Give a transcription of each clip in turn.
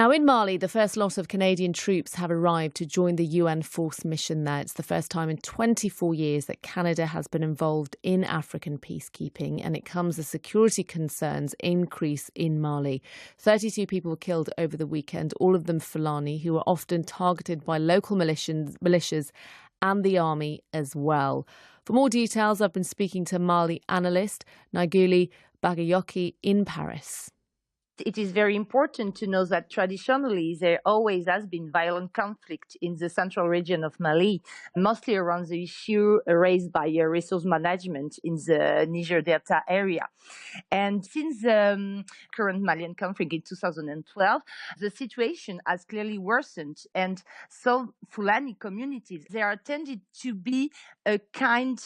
Now, in Mali, the first lot of Canadian troops have arrived to join the UN force mission there. It's the first time in 24 years that Canada has been involved in African peacekeeping, and it comes as security concerns increase in Mali. 32 people were killed over the weekend, all of them Fulani, who are often targeted by local militias and the army as well. For more details, I've been speaking to Mali analyst Niagalé Bagayoko in Paris. It is very important to know that traditionally there always has been violent conflict in the central region of Mali, mostly around the issue raised by resource management in the Niger Delta area. And since the current Malian conflict in 2012, the situation has clearly worsened. And so Fulani communities, they are tended to be a kind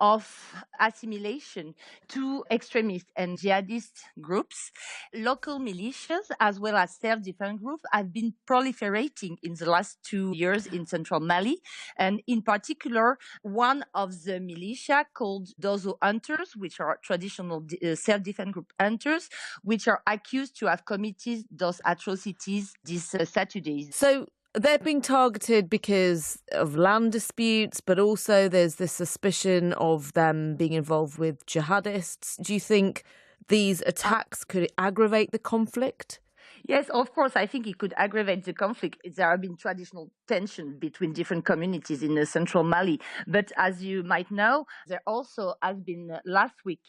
of assimilation to extremist and jihadist groups. Local militias as well as self-defense groups have been proliferating in the last 2 years in central Mali. And in particular, one of the militia called Dozo Hunters, which are traditional self-defense group hunters, which are accused to have committed those atrocities this Saturday. So they're being targeted because of land disputes, but also there's this suspicion of them being involved with jihadists. Do you think these attacks could aggravate the conflict? Yes, of course. I think it could aggravate the conflict. There have been traditional tension between different communities in the central Mali. But as you might know, there also has been last week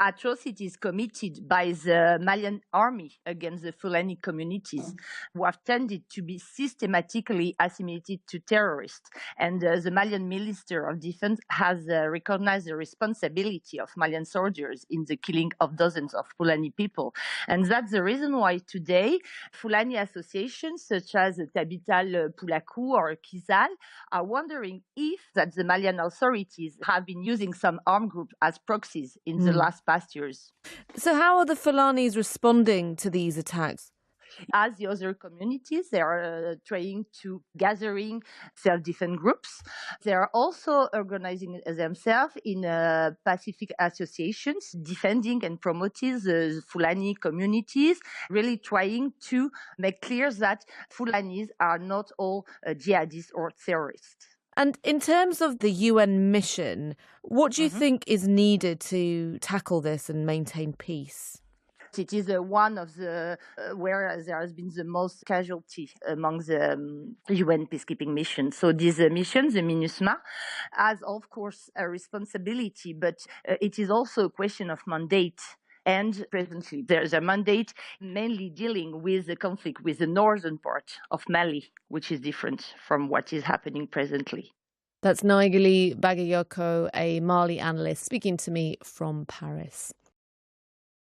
atrocities committed by the Malian army against the Fulani communities who have tended to be systematically assimilated to terrorists. And the Malian Minister of Defense has recognized the responsibility of Malian soldiers in the killing of dozens of Fulani people. And that's the reason why today Fulani associations such as Tabital Pulaku or Kizal are wondering if that the Malian authorities have been using some armed groups as proxies in the last past years. So how are the Fulanis responding to these attacks? As the other communities, they are trying to gathering self-defense groups. They are also organizing themselves in Pacific associations, defending and promoting the Fulani communities, really trying to make clear that Fulanis are not all jihadists or terrorists. And in terms of the UN mission, what do you think is needed to tackle this and maintain peace? It is one of the where there has been the most casualty among the UN peacekeeping missions. So this mission, the MINUSMA, has of course a responsibility, but it is also a question of mandate. And presently, there's a mandate mainly dealing with the conflict with the northern part of Mali, which is different from what is happening presently. That's Niagalé Bagayoko, a Mali analyst, speaking to me from Paris.